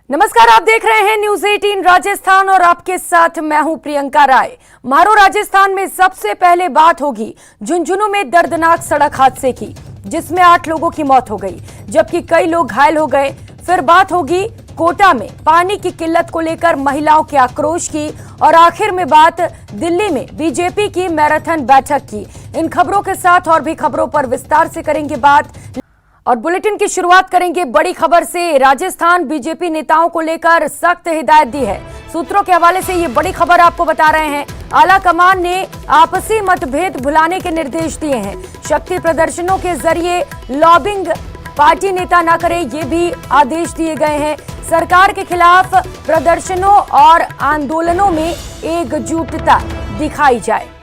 नमस्कार, आप देख रहे हैं न्यूज 18 राजस्थान और आपके साथ मैं हूं प्रियंका राय। मारो राजस्थान में सबसे पहले बात होगी झुंझुनू में दर्दनाक सड़क हादसे की, जिसमें 8 लोगों की मौत हो गई जबकि कई लोग घायल हो गए। फिर बात होगी कोटा में पानी की किल्लत को लेकर महिलाओं के आक्रोश की और आखिर में बात दिल्ली में बीजेपी की मैराथन बैठक की। इन खबरों के साथ और भी खबरों पर विस्तार से करेंगे बात और बुलेटिन की शुरुआत करेंगे बड़ी खबर से। राजस्थान बीजेपी नेताओं को लेकर सख्त हिदायत दी है। सूत्रों के हवाले से ये बड़ी खबर आपको बता रहे हैं। आला कमान ने आपसी मतभेद भुलाने के निर्देश दिए हैं। शक्ति प्रदर्शनों के जरिए लॉबिंग पार्टी नेता न करे, ये भी आदेश दिए गए हैं। सरकार के खिलाफ प्रदर्शनों और आंदोलनों में एकजुटता दिखाई जाए।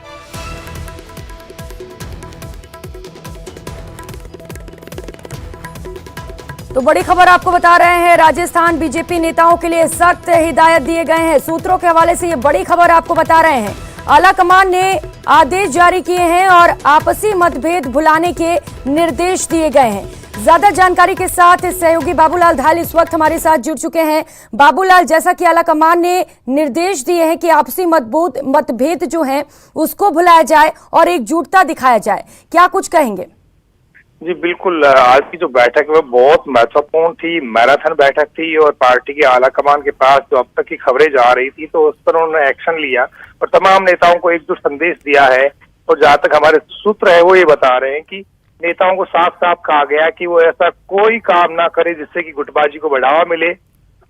तो बड़ी खबर आपको बता रहे हैं, राजस्थान बीजेपी नेताओं के लिए सख्त हिदायत दिए गए हैं। सूत्रों के हवाले से ये बड़ी खबर आपको बता रहे हैं। आला कमान ने आदेश जारी किए हैं और आपसी मतभेद भुलाने के निर्देश दिए गए हैं। ज्यादा जानकारी के साथ सहयोगी बाबूलाल धाल इस वक्त हमारे साथ जुड़ चुके हैं। बाबूलाल, जैसा कि आला कमान ने निर्देश दिए हैं कि आपसी मतभेद जो है उसको भुलाया जाए और एकजुटता दिखाया जाए, क्या कुछ कहेंगे? जी बिल्कुल, आज की जो बैठक है वो बहुत महत्वपूर्ण थी। मैराथन बैठक थी और पार्टी के आला कमान के पास जो अब तक की खबरें जा रही थी तो उस पर उन्होंने एक्शन लिया और तमाम नेताओं को एक जो संदेश दिया है। और जहाँ तक हमारे सूत्र है वो ये बता रहे हैं कि नेताओं को साफ साफ कहा गया कि वो ऐसा कोई काम ना करे जिससे कि गुटबाजी को बढ़ावा मिले।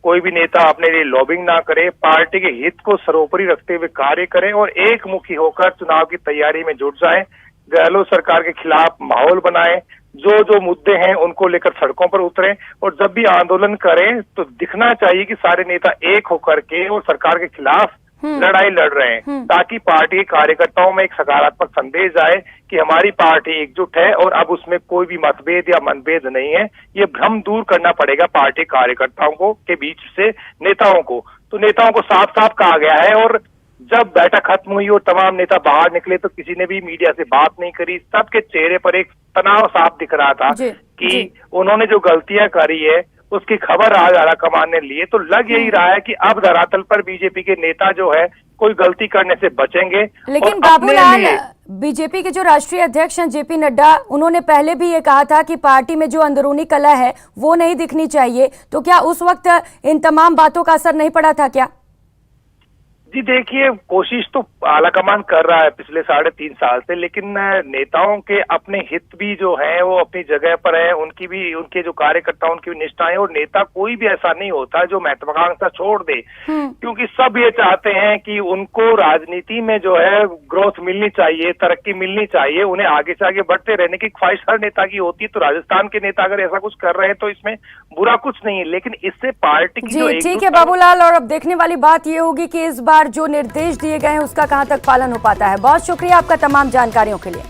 कोई भी नेता अपने लिए लॉबिंग ना करे, पार्टी के हित को सर्वोपरि रखते हुए कार्य करें और एक मुखी होकर चुनाव की तैयारी में जुट जाएं। गहलोत सरकार के खिलाफ माहौल बनाएं, जो मुद्दे हैं उनको लेकर सड़कों पर उतरें और जब भी आंदोलन करें तो दिखना चाहिए कि सारे नेता एक होकर के और सरकार के खिलाफ लड़ाई लड़ रहे हैं, ताकि पार्टी के कार्यकर्ताओं में एक सकारात्मक संदेश आए कि हमारी पार्टी एकजुट है और अब उसमें कोई भी मतभेद या मनभेद नहीं है। ये भ्रम दूर करना पड़ेगा पार्टी कार्यकर्ताओं को के बीच से नेताओं को। तो नेताओं को साफ साफ कहा गया है। और जब बैठक खत्म हुई और तमाम नेता बाहर निकले तो किसी ने भी मीडिया से बात नहीं करी। सबके चेहरे पर एक तनाव साफ दिख रहा था कि उन्होंने जो गलतियां करी है उसकी खबर आज आला कमान ने लिए। तो लग यही रहा है कि अब धरातल पर बीजेपी के नेता जो है कोई गलती करने से बचेंगे। लेकिन बाबूलाल, बीजेपी के जो राष्ट्रीय अध्यक्ष हैं जेपी नड्डा, उन्होंने पहले भी ये कहा था कि पार्टी में जो अंदरूनी कलह है वो नहीं दिखनी चाहिए। तो क्या उस वक्त इन तमाम बातों का असर नहीं पड़ा था क्या? जी देखिए, कोशिश तो आला कमान कर रहा है पिछले 3.5 साल से, लेकिन नेताओं के अपने हित भी जो हैं वो अपनी जगह पर है। उनकी भी, उनके जो कार्यकर्ता उनकी भी निष्ठा है और नेता कोई भी ऐसा नहीं होता जो महत्वाकांक्षा छोड़ दे, क्योंकि सब ये चाहते हैं कि उनको राजनीति में जो है ग्रोथ मिलनी चाहिए, तरक्की मिलनी चाहिए, उन्हें आगे से आगे बढ़ते रहने की ख्वाहिश हर नेता की होती है। तो राजस्थान के नेता अगर ऐसा कुछ कर रहे हैं तो इसमें बुरा कुछ नहीं है, लेकिन इससे पार्टी की जो ठीक है बाबूलाल, और अब देखने वाली बात ये होगी कि इस बार जो निर्देश दिए गए हैं उसका कहां तक पालन हो पाता है। बहुत शुक्रिया आपका तमाम जानकारियों के लिए।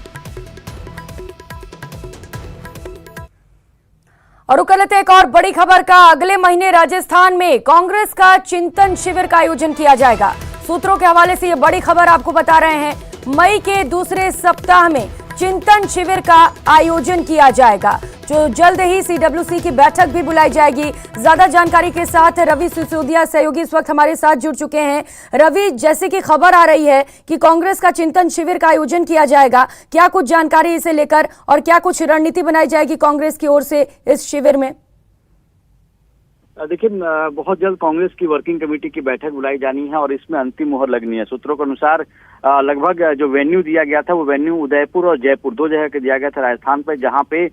और रुक लेते एक और बड़ी खबर का। अगले महीने राजस्थान में कांग्रेस का चिंतन शिविर का आयोजन किया जाएगा। सूत्रों के हवाले से ये बड़ी खबर आपको बता रहे हैं। मई के दूसरे सप्ताह में चिंतन शिविर का आयोजन किया जाएगा, जो जल्द ही सीडब्ल्यूसी की बैठक भी बुलाई जाएगी। ज्यादा जानकारी के साथ रवि सिसोदिया सहयोगी इस वक्त हमारे साथ जुड़ चुके हैं। रवि, जैसे कि खबर आ रही है कि कांग्रेस का चिंतन शिविर का आयोजन किया जाएगा, क्या कुछ जानकारी इसे लेकर और क्या कुछ रणनीति बनाई जाएगी कांग्रेस की ओर से इस शिविर में? देखिए, बहुत जल्द कांग्रेस की वर्किंग कमेटी की बैठक बुलाई जानी है और इसमें अंतिम मुहर लगनी है। सूत्रों के अनुसार लगभग जो वेन्यू दिया गया था वो वेन्यू उदयपुर और जयपुर, 2 जगह के दिया गया था राजस्थान पे, जहां पे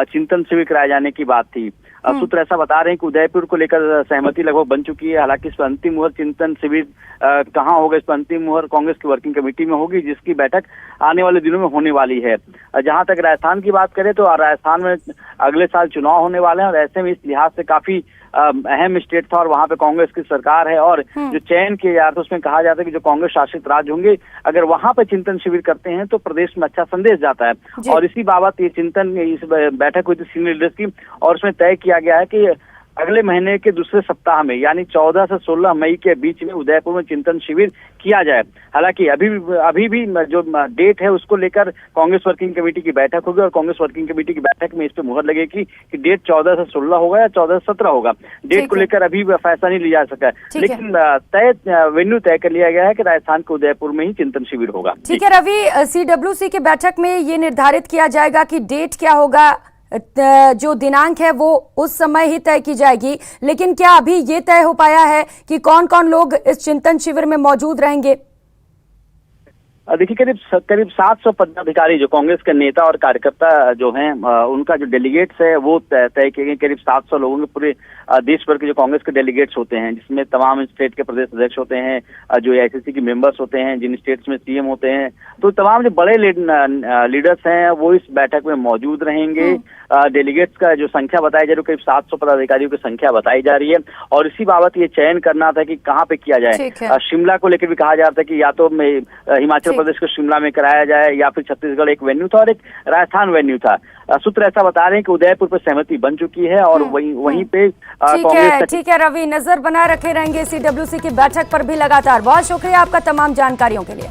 चिंतन शिविर कराए जाने की बात थी। सूत्र ऐसा बता रहे हैं कि उदयपुर को लेकर सहमति लगभग बन चुकी है। हालांकि इस पर अंतिम मुहर चिंतन शिविर कहाँ होगा, इस पर अंतिम मुहर कांग्रेस की वर्किंग कमेटी में होगी, जिसकी बैठक आने वाले दिनों में होने वाली है। जहां तक राजस्थान की बात करें तो राजस्थान में अगले साल चुनाव होने वाले हैं और ऐसे में इस लिहाज से काफी अहम स्टेट था और वहां पे कांग्रेस की सरकार है और जो चयन किया जाता है उसमें कहा जाता है कि जो कांग्रेस शासित राज्य होंगे अगर वहां पे चिंतन शिविर करते हैं तो प्रदेश में अच्छा संदेश जाता है। और इसी बाबत ये चिंतन, इस बैठक हुई थी सीनियर लीडर्स की और उसमें तय किया गया है कि अगले महीने के दूसरे सप्ताह में यानी 14 से 16 मई के बीच में उदयपुर में चिंतन शिविर किया जाए। हालांकि अभी भी जो डेट है उसको लेकर कांग्रेस वर्किंग कमेटी की बैठक होगी और कांग्रेस वर्किंग कमेटी की बैठक में इस पे मुहर लगेगी कि डेट 14 से 16 होगा या 14 से 17 होगा। डेट को लेकर अभी फैसला नहीं लिया जा सका, लेकिन वेन्यू तय कर लिया गया है कि राजस्थान के उदयपुर में ही चिंतन शिविर होगा। ठीक है रवि, CWC की बैठक में ये निर्धारित किया जाएगा कि डेट क्या होगा, जो दिनांक है वो उस समय ही तय की जाएगी, लेकिन क्या अभी ये तय हो पाया है कि कौन कौन लोग इस चिंतन शिविर में मौजूद रहेंगे? देखिए करीब 700 पदाधिकारी जो कांग्रेस के नेता और कार्यकर्ता जो हैं उनका जो डेलीगेट्स है वो तय किए गए। करीब 700 लोगों के पूरे देश भर के जो कांग्रेस के डेलीगेट्स होते हैं, जिसमें तमाम स्टेट के प्रदेश अध्यक्ष होते हैं, जो AICC के मेंबर्स होते हैं, जिन स्टेट्स में CM होते हैं, तो तमाम जो बड़े लीडर्स हैं वो इस बैठक में मौजूद रहेंगे। डेलीगेट्स का जो संख्या बताई जा रही है करीब 700 पदाधिकारियों की संख्या बताई जा रही है और इसी बाबत ये चयन करना था कि कहाँ पे किया जाए। शिमला को लेकर भी कहा जा रहा था कि या तो हिमाचल प्रदेश को शिमला में कराया जाए या फिर छत्तीसगढ़ एक वेन्यू था और एक राजस्थान वेन्यू था। सूत्र ऐसा बता रहे हैं कि उदयपुर पर सहमति बन चुकी है और वहीं पे ठीक है रवि, नजर बनाए रखे रहेंगे CWC की बैठक पर भी लगातार। बहुत शुक्रिया आपका तमाम जानकारियों के लिए।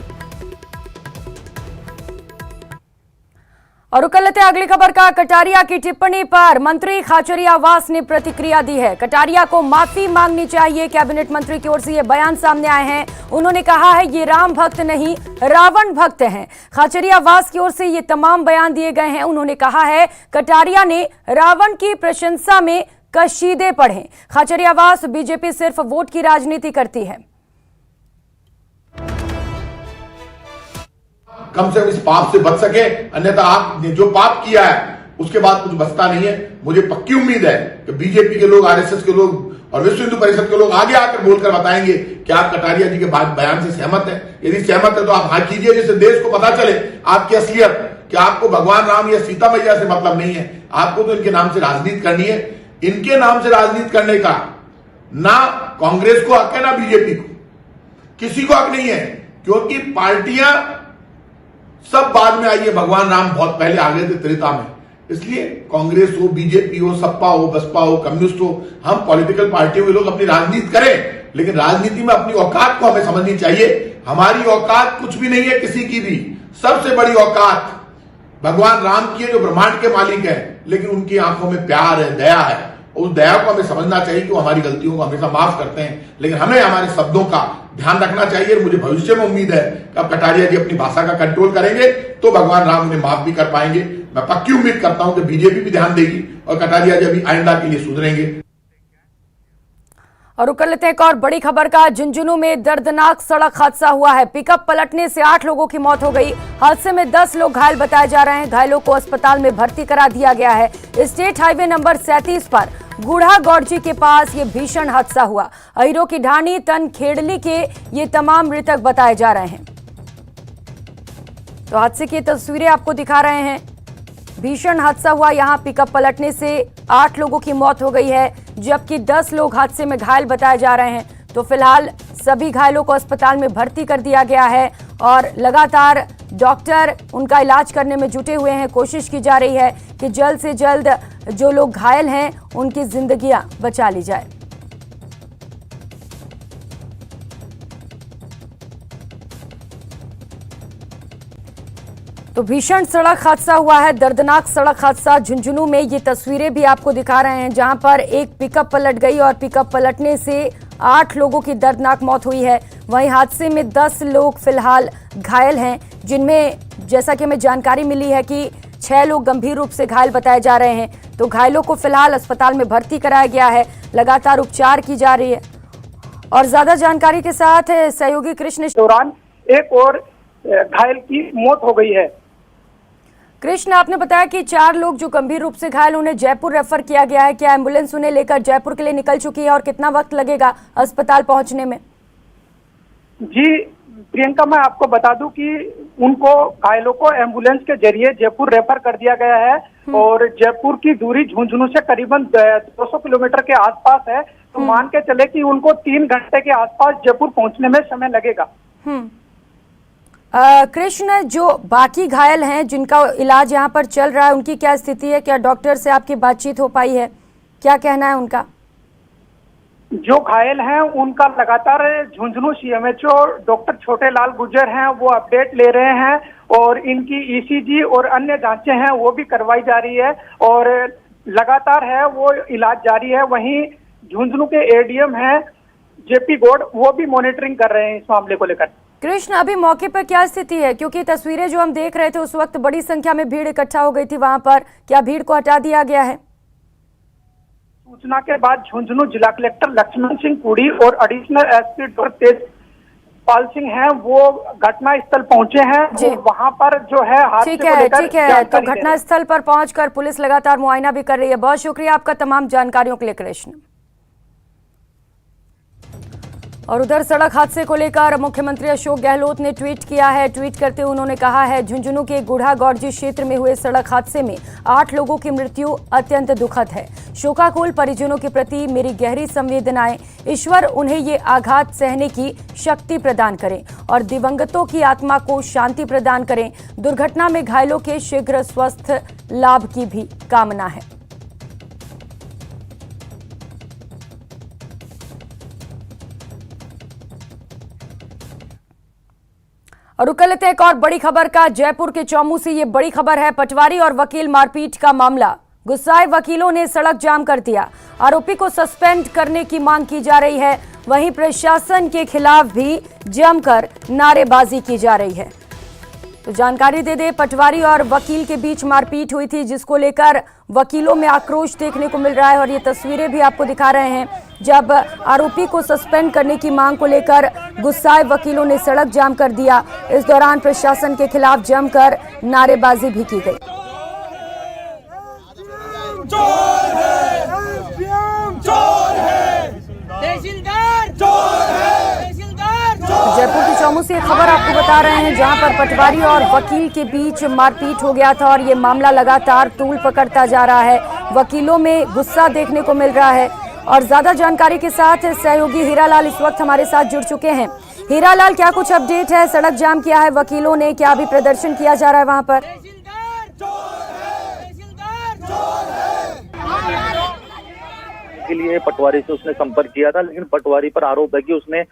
और रुक लेते हैं अगली खबर का। कटारिया की टिप्पणी पर मंत्री खाचरियावास ने प्रतिक्रिया दी है। कटारिया को माफी मांगनी चाहिए, कैबिनेट मंत्री की ओर से ये बयान सामने आए हैं। उन्होंने कहा है ये राम भक्त नहीं रावण भक्त हैं। खाचरियावास की ओर से ये तमाम बयान दिए गए हैं। उन्होंने कहा है कटारिया ने रावण की प्रशंसा में कशीदे पढ़े। खाचरियावास, बीजेपी सिर्फ वोट की राजनीति करती है। कम से कम इस पाप से बच सके, अन्यथा आपने जो पाप किया है उसके बाद कुछ बचता नहीं है। मुझे पक्की उम्मीद है कि बीजेपी के लोग, RSS के लोग और विश्व हिंदू परिषद के लोग आगे आकर बोलकर बताएंगे कि आप कटारिया जी के बयान से सहमत हैं। यदि सहमत है तो आप हाँ कीजिए, जिससे देश को पता चले आपकी असलियत, कि आपको भगवान राम या सीता मैया से मतलब नहीं है, आपको तो इनके नाम से राजनीति करनी है। इनके नाम से राजनीति करने का ना कांग्रेस को हक है ना बीजेपी को, किसी को हक नहीं है, क्योंकि पार्टियां सब बाद में आई है। भगवान राम बहुत पहले आ गए थे त्रेता में। इसलिए कांग्रेस हो, बीजेपी हो, सपा हो, बसपा हो, कम्युनिस्ट हो, हम पॉलिटिकल पार्टियों के लोग अपनी राजनीति करें, लेकिन राजनीति में अपनी औकात को हमें समझनी चाहिए। हमारी औकात कुछ भी नहीं है किसी की भी। सबसे बड़ी औकात भगवान राम की है, जो ब्रह्मांड के मालिक है, लेकिन उनकी आंखों में प्यार है, दया है। उस दया को हमें समझना चाहिए कि वो हमारी गलतियों को हमेशा माफ करते हैं, लेकिन हमें हमारे शब्दों का ध्यान रखना चाहिए। मुझे भविष्य में उम्मीद है कि अब कटारिया जी अपनी भाषा का कंट्रोल करेंगे तो भगवान राम उन्हें माफ भी कर पाएंगे। मैं पक्की उम्मीद करता हूं कि बीजेपी भी ध्यान देगी और कटारिया जी अभी आइंदा के लिए सुधरेंगे। और कर लेते हैं एक और बड़ी खबर का। झुंझुनू में दर्दनाक सड़क हादसा हुआ है। पिकअप पलटने से 8 लोगों की मौत हो गई। हादसे में 10 लोग घायल बताए जा रहे हैं। घायलों को अस्पताल में भर्ती करा दिया गया है। स्टेट हाईवे नंबर 37 पर गुढ़ा गौड़जी के पास ये भीषण हादसा हुआ। अहिरो की ढाणी, तन खेड़ली के ये तमाम मृतक बताए जा रहे हैं। तो हादसे की तस्वीरें आपको दिखा रहे हैं। भीषण हादसा हुआ। यहां पिकअप पलटने से 8 लोगों की मौत हो गई है, जबकि 10 लोग हादसे में घायल बताए जा रहे हैं। तो फिलहाल सभी घायलों को अस्पताल में भर्ती कर दिया गया है और लगातार डॉक्टर उनका इलाज करने में जुटे हुए हैं। कोशिश की जा रही है कि जल्द से जल्द जो लोग घायल हैं उनकी जिंदगियां बचा ली जाए। तो भीषण सड़क हादसा हुआ है, दर्दनाक सड़क हादसा झुंझुनू में। ये तस्वीरें भी आपको दिखा रहे हैं, जहां पर एक पिकअप पलट गई और पिकअप पलटने से 8 लोगों की दर्दनाक मौत हुई है। वहीं हादसे में 10 लोग फिलहाल घायल हैं, जिनमें जैसा कि हमें जानकारी मिली है कि 6 लोग गंभीर रूप से घायल बताए जा रहे हैं। तो घायलों को फिलहाल अस्पताल में भर्ती कराया गया है, लगातार उपचार की जा रही है। और ज्यादा जानकारी के साथ सहयोगी कृष्ण। दौरान एक और घायल की मौत हो गई है। कृष्ण, आपने बताया कि 4 लोग जो गंभीर रूप से घायल, उन्हें जयपुर रेफर किया गया है। क्या एम्बुलेंस उन्हें लेकर जयपुर के लिए निकल चुकी है और कितना वक्त लगेगा अस्पताल पहुंचने में? जी प्रियंका, मैं आपको बता दूं कि उनको घायलों को एम्बुलेंस के जरिए जयपुर रेफर कर दिया गया है और जयपुर की दूरी झुंझुनू से करीबन 200 किलोमीटर के आसपास है। तो मान के चले कि उनको 3 घंटे के आसपास जयपुर पहुंचने में समय लगेगा। कृष्ण, जो बाकी घायल हैं जिनका इलाज यहाँ पर चल रहा है, उनकी क्या स्थिति है? क्या डॉक्टर से आपकी बातचीत हो पाई है? क्या कहना है उनका? जो घायल हैं उनका लगातार झुंझुनू सीएमएचओ डॉक्टर छोटे लाल गुर्जर हैं वो अपडेट ले रहे हैं और इनकी ईसीजी और अन्य जांचें हैं वो भी करवाई जा रही है और लगातार है वो इलाज जारी है। वहीं झुंझुनू के एडीएम हैं जेपी गौड़ वो भी मॉनिटरिंग कर रहे हैं इस मामले को लेकर। कृष्ण, अभी मौके पर क्या स्थिति है, क्योंकि तस्वीरें जो हम देख रहे थे उस वक्त बड़ी संख्या में भीड़ इकट्ठा हो गई थी वहां पर, क्या भीड़ को हटा दिया गया है? सूचना के बाद झुंझुनू जिला कलेक्टर लक्ष्मण सिंह पुरी और additional SP doctor Tejpal Singh हैं वो घटना स्थल पहुंचे हैं और वहां पर जो है हादसे को लेकर ठीक है, तो घटना स्थल पर पहुंचकर पुलिस लगातार मुआयना भी कर रही है। बहुत शुक्रिया आपका तमाम जानकारियों के लिए कृष्ण। और उधर सड़क हादसे को लेकर मुख्यमंत्री अशोक गहलोत ने ट्वीट किया है। ट्वीट करते हुए उन्होंने कहा है, झुंझुनू के गुढ़ा गौरजी क्षेत्र में हुए सड़क हादसे में 8 लोगों की मृत्यु अत्यंत दुखद है। शोकाकुल परिजनों के प्रति मेरी गहरी संवेदनाएं। ईश्वर उन्हें ये आघात सहने की शक्ति प्रदान करें और दिवंगतों की आत्मा को शांति प्रदान करें। दुर्घटना में घायलों के शीघ्र स्वस्थ लाभ की भी कामना है। और रुक लेते हैं एक और बड़ी खबर का। जयपुर के चौमू से ये बड़ी खबर है। पटवारी और वकील मारपीट का मामला। गुस्साए वकीलों ने सड़क जाम कर दिया। आरोपी को सस्पेंड करने की मांग की जा रही है। वहीं प्रशासन के खिलाफ भी जमकर नारेबाजी की जा रही है। तो जानकारी दे दे, पटवारी और वकील के बीच मारपीट हुई थी जिसको लेकर वकीलों में आक्रोश देखने को मिल रहा है। और ये तस्वीरें भी आपको दिखा रहे हैं जब आरोपी को सस्पेंड करने की मांग को लेकर गुस्साए वकीलों ने सड़क जाम कर दिया। इस दौरान प्रशासन के खिलाफ जमकर नारेबाजी भी की गई। जयपुर की चौमू से खबर आपको बता रहे हैं जहां पर पटवारी और वकील के बीच मारपीट हो गया था और ये मामला लगातार तूल पकड़ता जा रहा है। वकीलों में गुस्सा देखने को मिल रहा है। और ज्यादा जानकारी के साथ सहयोगी हीरालाल इस वक्त हमारे साथ जुड़ चुके हैं। हीरालाल, क्या कुछ अपडेट है? सड़क जाम किया है वकीलों ने, क्या अभी प्रदर्शन किया जा रहा है वहां पर? के लिए पटवारी से उसने संपर्क किया था, लेकिन पटवारी पर आरोप है कि उसने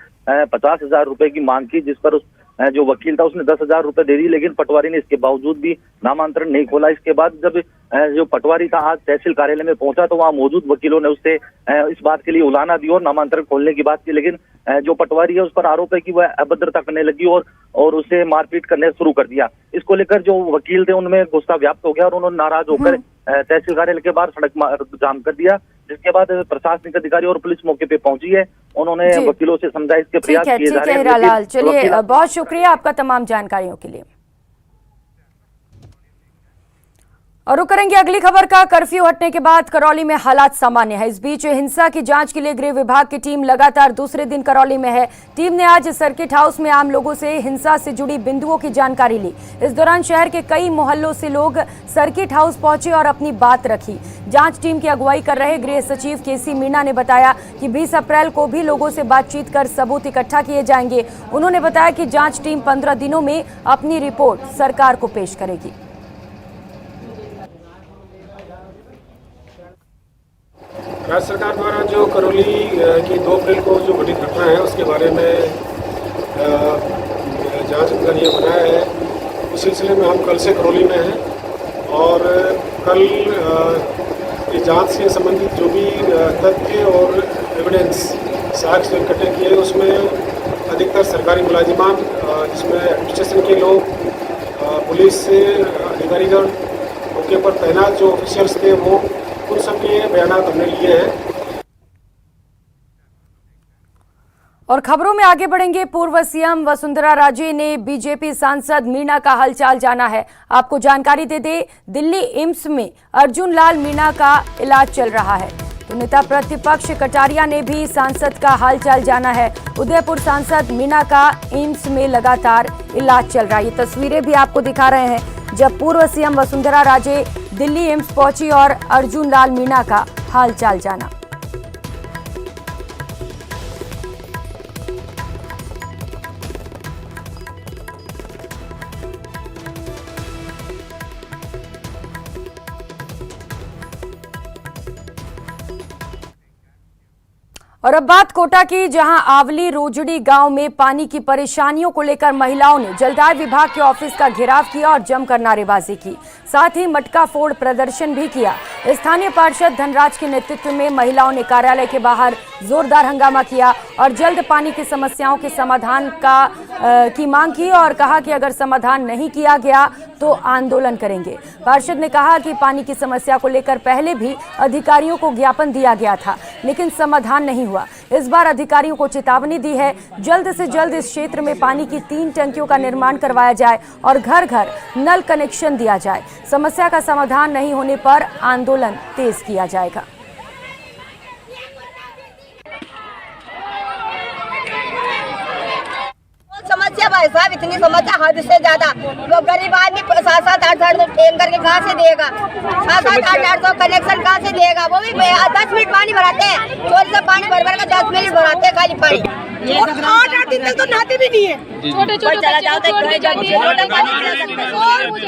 50,000 रुपए की मांग की, जिस पर उस जो वकील था उसने 10,000 रुपए दे दी, लेकिन पटवारी ने इसके बावजूद भी नामांतरण नहीं खोला। इसके बाद जब जो पटवारी था आज तहसील कार्यालय में पहुंचा तो वहां मौजूद वकीलों ने उससे इस बात के लिए उलाहना दी और नामांतरण खोलने की बात की, लेकिन जो पटवारी है उस पर आरोप है कि वह अभद्रता करने लगी और उसे मारपीट करने शुरू कर दिया। इसको लेकर जो वकील थे उनमें गुस्सा व्याप्त हो गया और उन्होंने नाराज होकर तहसील कार्यालय के बाहर सड़क जाम कर दिया, जिसके बाद प्रशासनिक अधिकारी और पुलिस मौके पे पहुंची है। उन्होंने वकीलों से समझाइश के प्रयास किए जा रहे हैं। हीरालाल, चलिए, बहुत शुक्रिया आपका तमाम जानकारियों के लिए। और रुक करेंगे अगली खबर का। कर्फ्यू हटने के बाद करौली में हालात सामान्य है। इस बीच हिंसा की जांच के लिए गृह विभाग की टीम लगातार दूसरे दिन करौली में है। टीम ने आज सर्किट हाउस में आम लोगों से हिंसा से जुड़ी बिंदुओं की जानकारी ली। इस दौरान शहर के कई मोहल्लों से लोग सर्किट हाउस पहुंचे और अपनी बात रखी। जांच टीम की अगुवाई कर रहे गृह सचिव केसी मीणा ने बताया कि 20 अप्रैल को भी लोगों से बातचीत कर सबूत इकट्ठा किए जाएंगे। उन्होंने बताया कि जांच टीम 15 दिनों में अपनी रिपोर्ट सरकार को पेश करेगी। राज्य सरकार द्वारा जो करौली की 2 अप्रैल को जो घटित घटना है उसके बारे में जांच अधिकारी बनाया है, उस सिलसिले में हम कल से करौली में हैं और कल ये जांच से संबंधित जो भी तथ्य और एविडेंस साक्ष्य इकट्ठे किए उसमें अधिकतर सरकारी मुलाजिमान, जिसमें एडमिनिस्ट्रेशन के लोग, पुलिस अधिकारीगण, मौके पर तैनात जो ऑफिशियल्स थे वो उन सबके बयान हमने लिए हैं। और खबरों में आगे बढ़ेंगे। पूर्व सीएम वसुंधरा राजे ने बीजेपी सांसद मीणा का हालचाल जाना है। आपको जानकारी दे दे, दिल्ली एम्स में अर्जुन लाल मीणा का इलाज चल रहा है। तो नेता प्रतिपक्ष कटारिया ने भी सांसद का हालचाल जाना है। उदयपुर सांसद मीणा का एम्स में लगातार इलाज चल रहा है। ये तस्वीरें भी आपको दिखा रहे हैं जब पूर्व सीएम वसुंधरा राजे दिल्ली एम्स पहुंची और अर्जुन लाल मीणा का हालचाल जाना। और अब बात कोटा की, जहां आवली रोजड़ी गांव में पानी की परेशानियों को लेकर महिलाओं ने जलदाय विभाग के ऑफिस का घेराव किया और जमकर नारेबाजी की, साथ ही मटका फोड़ प्रदर्शन भी किया। स्थानीय पार्षद धनराज के नेतृत्व में महिलाओं ने कार्यालय के बाहर जोरदार हंगामा किया और जल्द पानी की समस्याओं के समाधान की मांग की और कहा कि अगर समाधान नहीं किया गया तो आंदोलन करेंगे। पार्षद ने कहा कि पानी की समस्या को लेकर पहले भी अधिकारियों को ज्ञापन दिया गया था, लेकिन समाधान नहीं हुआ। इस बार अधिकारियों को चेतावनी दी है, जल्द से जल्द इस क्षेत्र में पानी की 3 टंकियों का निर्माण करवाया जाए और घर घर नल कनेक्शन दिया जाए। समस्या का समाधान नहीं होने पर आंदोलन तेज किया जाएगा। समस्या भाई साहब, इतनी समस्या हद से ज्यादा। लोग गरीब आदमी 7-7, 8-8 टैंकर के कहाँ से देगा? 7-7, 8-8 कनेक्शन कहाँ से देगा? वो भी 10 मिनट पानी भराते हैं, चोरी से पानी भर के 10 मिनट भराते हैं खाली पानी। 8-8 दिन तक तो नहाते भी नहीं है। छोटे चला जाता है,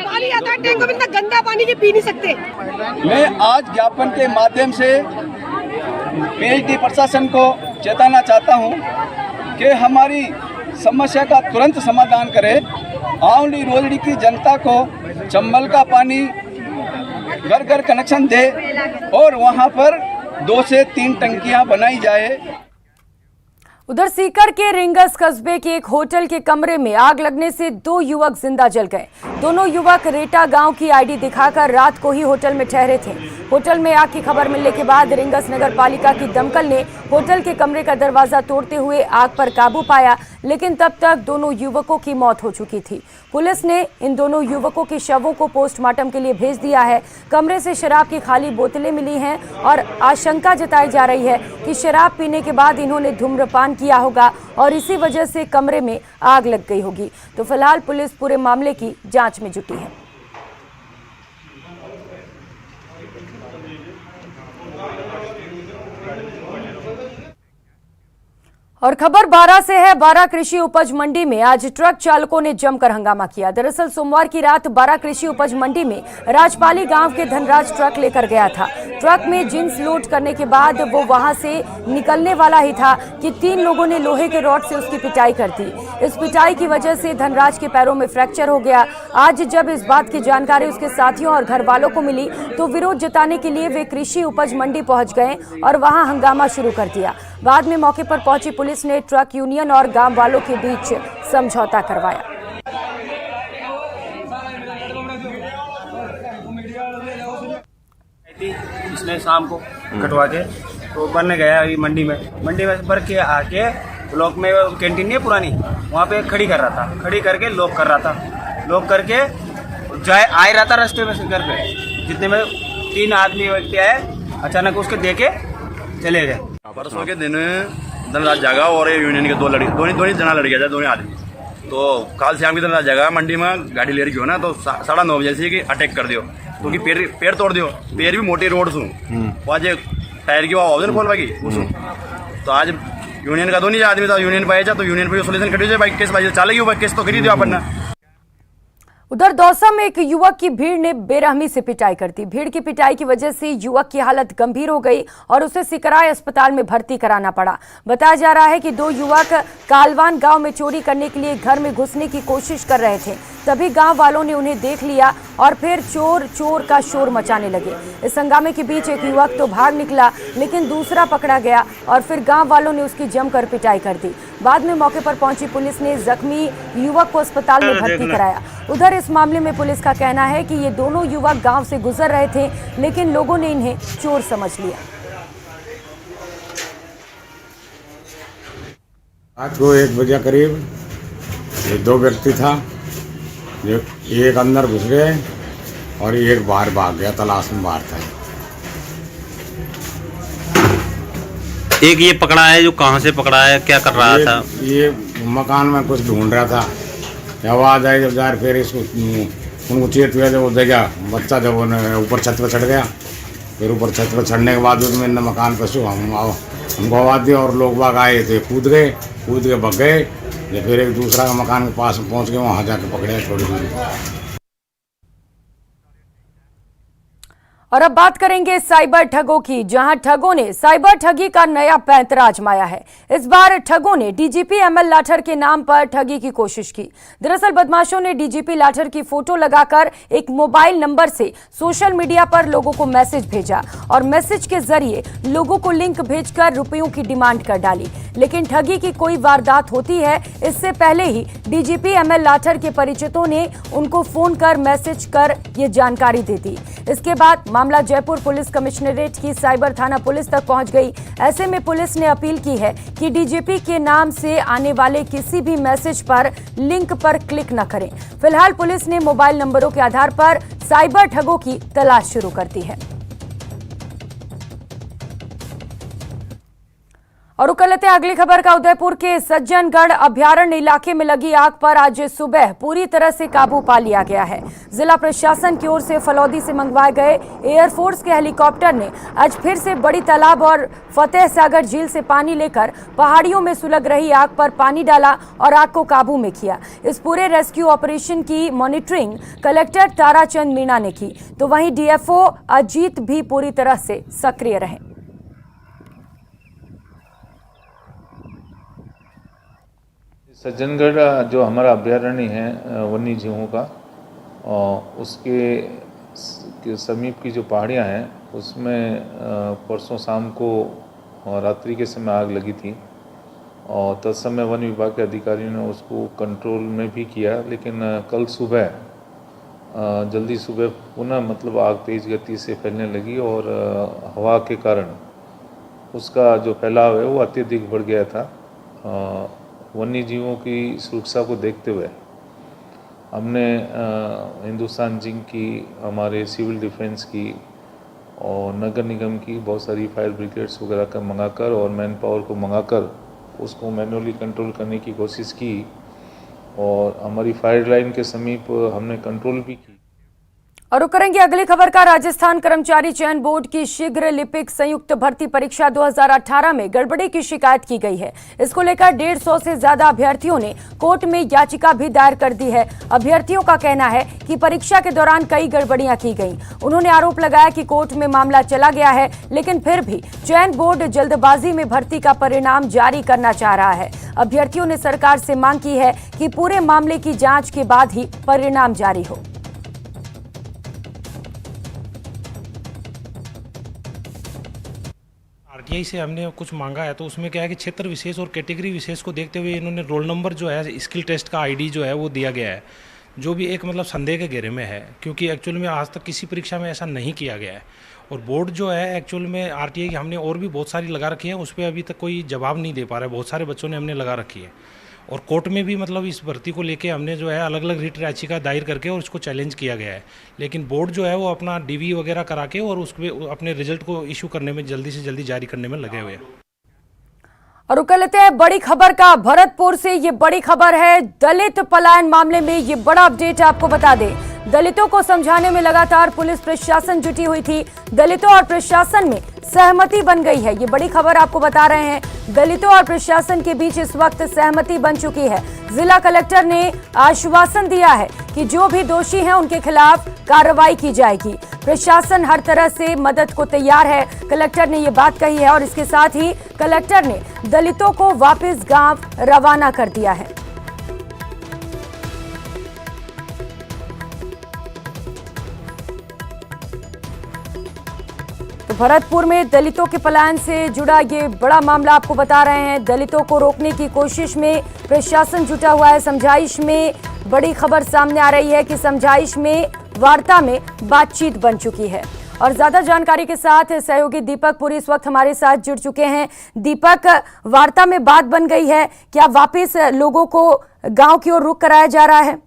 पानी आता है टैंक में, इतना गंदा पानी के पी नहीं सकते। मैं आज ज्ञापन के माध्यम से पीएचडी प्रशासन को चेताना चाहता हूं कि हमारी समस्या का तुरंत समाधान करे। आवली रोजड़ी की जनता को चंबल का पानी घर घर कनेक्शन दे और वहां पर 2 से 3 टंकियां बनाई जाए। उधर सीकर के रिंगस कस्बे के एक होटल के कमरे में आग लगने से 2 युवक जिंदा जल गए। दोनों युवक रेटा गांव की आईडी दिखाकर रात को ही होटल में ठहरे थे। होटल में आग की खबर मिलने के बाद रिंगस नगर पालिका की दमकल ने होटल के कमरे का दरवाजा तोड़ते हुए आग पर काबू पाया, लेकिन तब तक दोनों युवकों की मौत हो चुकी थी। पुलिस ने इन दोनों युवकों के शवों को पोस्टमार्टम के लिए भेज दिया है। कमरे से शराब की खाली बोतलें मिली हैं और आशंका जताई जा रही है कि शराब पीने के बाद इन्होंने धूम्रपान किया होगा और इसी वजह से कमरे में आग लग गई होगी। तो फिलहाल पुलिस पूरे मामले की जांच में जुटी है। और खबर बारा से है। बारा कृषि उपज मंडी में आज ट्रक चालकों ने जमकर हंगामा किया। दरअसल सोमवार की रात बारा कृषि उपज मंडी में राजपाली गांव के धनराज ट्रक लेकर गया था। ट्रक में जिंस लोड करने के बाद वो वहां से निकलने वाला ही था कि 3 लोगों ने लोहे के रॉड से उसकी पिटाई कर दी। इस पिटाई की वजह से धनराज के पैरों में फ्रैक्चर हो गया। आज जब इस बात की जानकारी उसके साथियों और घर वालों को मिली तो विरोध जताने के लिए वे कृषि उपज मंडी पहुंच गए और वहां हंगामा शुरू कर दिया। बाद में मौके पर पहुंची पुलिस ने ट्रक यूनियन और गांव वालों के बीच समझौता करवाया। इसने शाम को कटवा के तो बनने गया मंडी में भर के आके ब्लॉक में कैंटीन नहीं है पुरानी, वहाँ पे खड़ी कर रहा था। खड़ी करके लॉक कर रहा था। लॉक करके जाए आ रहा था रास्ते में घर पे, जितने में 3 आदमी व्यक्ति आए, अचानक उसके देके चले गए। परसों के दिन धनराज जागा और यूनियन के 2 जना लड़कियां थे, दोनों आदमी। तो काल शाम की धनराज जागा मंडी में गाड़ी ले रही हो ना, तो 9:30 बजे से कि अटैक कर दियो, क्योंकि पैर तोड़ दियो। पैर भी मोटी रोड सू आज टायर की आवाज खोल पाएगी उसू। तो आज यूनियन का 2 आदमी था, यूनियन पे आया तो यूनियन पे सोल्यूशन खड़ी बाइक केस बाइक चलेगी, बाइक केस तो खरीद दियो अपन। उधर दौसा में एक युवक की भीड़ ने बेरहमी से पिटाई कर दी। भीड़ की पिटाई की वजह से युवक की हालत गंभीर हो गई और उसे सिकराय अस्पताल में भर्ती कराना पड़ा। बताया जा रहा है कि 2 युवक कालवान गांव में चोरी करने के लिए घर में घुसने की कोशिश कर रहे थे। तभी गांव वालों ने उन्हें देख लिया और फिर चोर चोर का शोर मचाने लगे। इस हंगामे के बीच एक युवक तो भाग निकला, लेकिन दूसरा पकड़ा गया और फिर गांव वालों ने उसकी जमकर पिटाई कर दी। बाद में मौके पर पहुंची पुलिस ने जख्मी युवक को अस्पताल में भर्ती कराया। उधर इस मामले में पुलिस का कहना है कि ये दोनों युवक गांव से गुजर रहे थे, लेकिन लोगों ने इन्हें चोर समझ लिया। रात को 1 बजे करीब ये 2 व्यक्ति था, जो एक अंदर घुस गए और एक बाहर भाग गया, तलाश में बाहर था। एक ये पकड़ा है, जो कहाँ से पकड़ा है, क्या कर रहा था? ये मकान में कुछ ढूंढ रहा था, आवाज आई जब जार, फिर इसको उनको चेत हुआ जब वो देखा बच्चा, जब ऊपर छत पर चढ़ गया। फिर ऊपर छत पर चढ़ने के बाद मैंने मकान पर हमको आवाज़ दी और लोग बाग आए थे, कूद के भग गए। फिर एक दूसरा का मकान के पास पहुंच गए, वहाँ जाकर पकड़े थोड़ी दूरी। और अब बात करेंगे साइबर ठगों की, जहां ठगों ने साइबर ठगी का नया पैंतरा आजमाया है। इस बार ठगों ने डीजीपी एमएल लाठर के नाम पर ठगी की कोशिश की। दरअसल बदमाशों ने डीजीपी लाठर की फोटो लगाकर एक मोबाइल नंबर से सोशल मीडिया पर लोगों को मैसेज भेजा और मैसेज के जरिए लोगों को लिंक भेजकर रुपयों की डिमांड कर डाली। लेकिन ठगी की कोई वारदात होती है इससे पहले ही डीजीपी एमएल लाठर के परिचितों ने उनको फोन कर मैसेज कर ये जानकारी दे दी। इसके बाद मामला जयपुर पुलिस कमिश्नरेट की साइबर थाना पुलिस तक पहुंच गई। ऐसे में पुलिस ने अपील की है कि डीजीपी के नाम से आने वाले किसी भी मैसेज पर लिंक पर क्लिक न करें। फिलहाल पुलिस ने मोबाइल नंबरों के आधार पर साइबर ठगों की तलाश शुरू कर दी है। और रुक लेते हैं अगली खबर का। उदयपुर के सज्जनगढ़ अभयारण्य इलाके में लगी आग पर आज सुबह पूरी तरह से काबू पा लिया गया है। जिला प्रशासन की ओर से फलौदी से मंगवाए गए एयरफोर्स के हेलीकॉप्टर ने आज फिर से बड़ी तालाब और फतेह सागर झील से पानी लेकर पहाड़ियों में सुलग रही आग पर पानी डाला और आग को काबू में किया। इस पूरे रेस्क्यू ऑपरेशन की मॉनिटरिंग कलेक्टर ताराचंद मीणा ने की, तो वहीं डीएफओ अजीत भी पूरी तरह से सक्रिय रहे। सज्जनगढ़ जो हमारा अभयारण्य है वन्य जीवों का, उसके समीप की जो पहाड़ियाँ हैं उसमें परसों शाम को रात्रि के समय आग लगी थी और तत्समय वन विभाग के अधिकारियों ने उसको कंट्रोल में भी किया। लेकिन कल सुबह जल्दी सुबह पुनः मतलब आग तेज़ गति से फैलने लगी और हवा के कारण उसका जो फैलाव है वो अत्यधिक बढ़ गया था। वन्य जीवों की सुरक्षा को देखते हुए हमने हिंदुस्तान जिंक की, हमारे सिविल डिफेंस की और नगर निगम की बहुत सारी फायर ब्रिगेड्स वगैरह का मंगाकर और मैन पावर को मंगाकर उसको मैन्युअली कंट्रोल करने की कोशिश की और हमारी फायर लाइन के समीप हमने कंट्रोल भी की। और करेंगे अगली खबर का। राजस्थान कर्मचारी चयन बोर्ड की शीघ्र लिपिक संयुक्त भर्ती परीक्षा 2018 में गड़बड़ी की शिकायत की गई है। इसको लेकर 150 से ज्यादा अभ्यर्थियों ने कोर्ट में याचिका भी दायर कर दी है। अभ्यर्थियों का कहना है कि परीक्षा के दौरान कई गड़बड़ियां की गईं। उन्होंने आरोप लगाया कि कोर्ट में मामला चला गया है, लेकिन फिर भी चयन बोर्ड जल्दबाजी में भर्ती का परिणाम जारी करना चाह रहा है। अभ्यर्थियों ने सरकार से मांग की है कि पूरे मामले की जांच के बाद ही परिणाम जारी हो। आरटीआई से हमने कुछ मांगा है, तो उसमें क्या है कि क्षेत्र विशेष और कैटेगरी विशेष को देखते हुए इन्होंने रोल नंबर जो है, स्किल टेस्ट का आईडी जो है वो दिया गया है, जो भी एक मतलब संदेह के घेरे में है, क्योंकि एक्चुअल में आज तक किसी परीक्षा में ऐसा नहीं किया गया है। और बोर्ड जो है एक्चुअल में आरटीआई हमने और भी बहुत सारी लगा रखी है, उस पर अभी तक कोई जवाब नहीं दे पा रहा है। बहुत सारे बच्चों ने हमने लगा रखी है और कोर्ट में भी मतलब इस भर्ती को लेके हमने जो है अलग अलग रिट याचिका दायर करके और इसको चैलेंज किया गया है। लेकिन बोर्ड जो है वो अपना डीवी वगैरह करा के और उसमें अपने रिजल्ट को इशू करने में जल्दी से जल्दी जारी करने में लगे हुए हैं। और रुक लेते हैं बड़ी खबर का। भरतपुर से ये बड़ी खबर है। दलित पलायन मामले में ये बड़ा अपडेट आपको बता दें। दलितों को समझाने में लगातार पुलिस प्रशासन जुटी हुई थी। दलितों और प्रशासन में सहमति बन गई है, ये बड़ी खबर आपको बता रहे हैं। दलितों और प्रशासन के बीच इस वक्त सहमति बन चुकी है। जिला कलेक्टर ने आश्वासन दिया है कि जो भी दोषी हैं उनके खिलाफ कार्रवाई की जाएगी। प्रशासन हर तरह से मदद को तैयार है, कलेक्टर ने ये बात कही है। और इसके साथ ही कलेक्टर ने दलितों को वापस गांव रवाना कर दिया है। तो भरतपुर में दलितों के पलायन से जुड़ा ये बड़ा मामला आपको बता रहे हैं। दलितों को रोकने की कोशिश में प्रशासन जुटा हुआ है। समझाइश में बड़ी खबर सामने आ रही है कि समझाइश में वार्ता में बातचीत बन चुकी है। और ज्यादा जानकारी के साथ सहयोगी दीपक पुरी इस वक्त हमारे साथ जुड़ चुके हैं। दीपक, वार्ता में बात बन गई है, क्या वापस लोगों को गांव की ओर रुख कराया जा रहा है?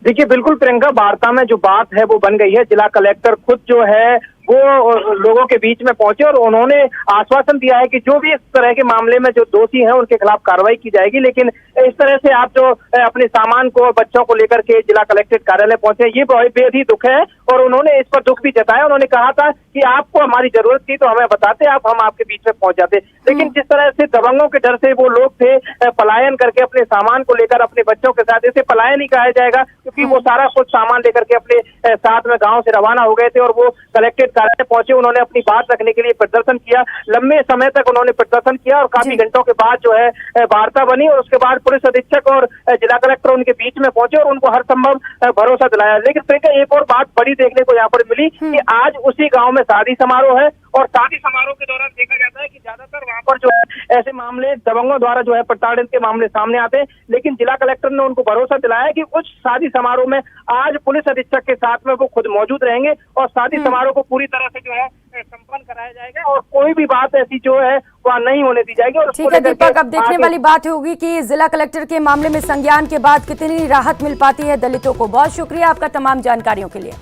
देखिए बिल्कुल प्रियंका, वार्ता में जो बात है वो बन गई है। जिला कलेक्टर खुद जो है वो लोगों के बीच में पहुंचे और उन्होंने आश्वासन दिया है कि जो भी इस तरह के मामले में जो दोषी हैं उनके खिलाफ कार्रवाई की जाएगी। लेकिन इस तरह से आप जो अपने सामान को, बच्चों को लेकर के जिला कलेक्ट्रेट कार्यालय पहुंचे, ये बेहद ही दुख है और उन्होंने इस पर दुख भी जताया। उन्होंने कहा था कि आपको हमारी जरूरत थी तो हमें बताते, हम आपके बीच में पहुंच जाते। लेकिन जिस तरह से दबंगों के डर से वो लोग थे, पलायन करके अपने सामान को लेकर अपने बच्चों के साथ, इसे पलायन ही कहा जाएगा क्योंकि वो सारा कुछ सामान लेकर के अपने साथ में गांव से रवाना हो गए थे और वो कलेक्ट्रेट कार्यालय पहुंचे। उन्होंने अपनी बात रखने के लिए प्रदर्शन किया, लंबे समय तक उन्होंने प्रदर्शन किया और काफी घंटों के बाद जो है वार्ता बनी और उसके बाद पुलिस अधीक्षक और जिला कलेक्टर उनके बीच में पहुंचे और उनको हर संभव भरोसा दिलाया। लेकिन प्रियंका, एक और बात बड़ी देखने को यहाँ पर मिली कि आज उसी गांव में शादी समारोह है और शादी समारोह के दौरान देखा जाता है कि ज्यादातर वहां पर जो है ऐसे मामले दबंगों द्वारा जो है प्रताड़ित के मामले सामने आते हैं। लेकिन जिला कलेक्टर ने उनको भरोसा दिलाया कि उस शादी समारोह में आज पुलिस अधीक्षक के साथ में वो खुद मौजूद रहेंगे और शादी समारोह को पूरी तरह से जो है संपन्न कराया जाएगा और कोई भी बात ऐसी जो है वहाँ नहीं होने दी जाएगी। और ठीक है दीपक, अब देखने वाली बात होगी कि जिला कलेक्टर के मामले में संज्ञान के बाद कितनी राहत मिल पाती है दलितों को। बहुत शुक्रिया आपका तमाम जानकारियों के लिए।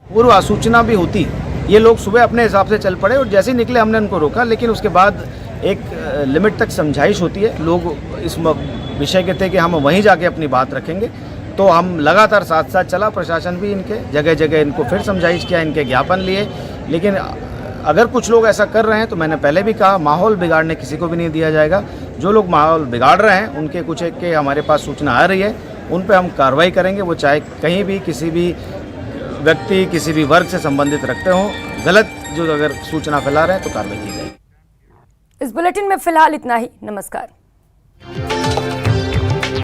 पूर्व सूचना भी होती, ये लोग सुबह अपने हिसाब से चल पड़े और जैसे ही निकले हमने उनको रोका, लेकिन उसके बाद एक लिमिट तक समझाइश होती है। लोग इस विषय के थे कि हम वहीं जाके अपनी बात रखेंगे, तो हम लगातार साथ साथ चला। प्रशासन भी इनके जगह जगह इनको फिर समझाइश किया, इनके ज्ञापन लिए। लेकिन अगर कुछ लोग ऐसा कर रहे हैं तो मैंने पहले भी कहा, माहौल बिगाड़ने किसी को भी नहीं दिया जाएगा। जो लोग माहौल बिगाड़ रहे हैं उनके कुछ एक के हमारे पास सूचना आ रही है, उन पर हम कार्रवाई करेंगे। वो चाहे कहीं भी किसी भी व्यक्ति किसी भी वर्ग से संबंधित रखते हों, गलत जो अगर सूचना फैला रहे हैं तो कार्रवाई की जाएगी। इस बुलेटिन में फिलहाल इतना ही। नमस्कार।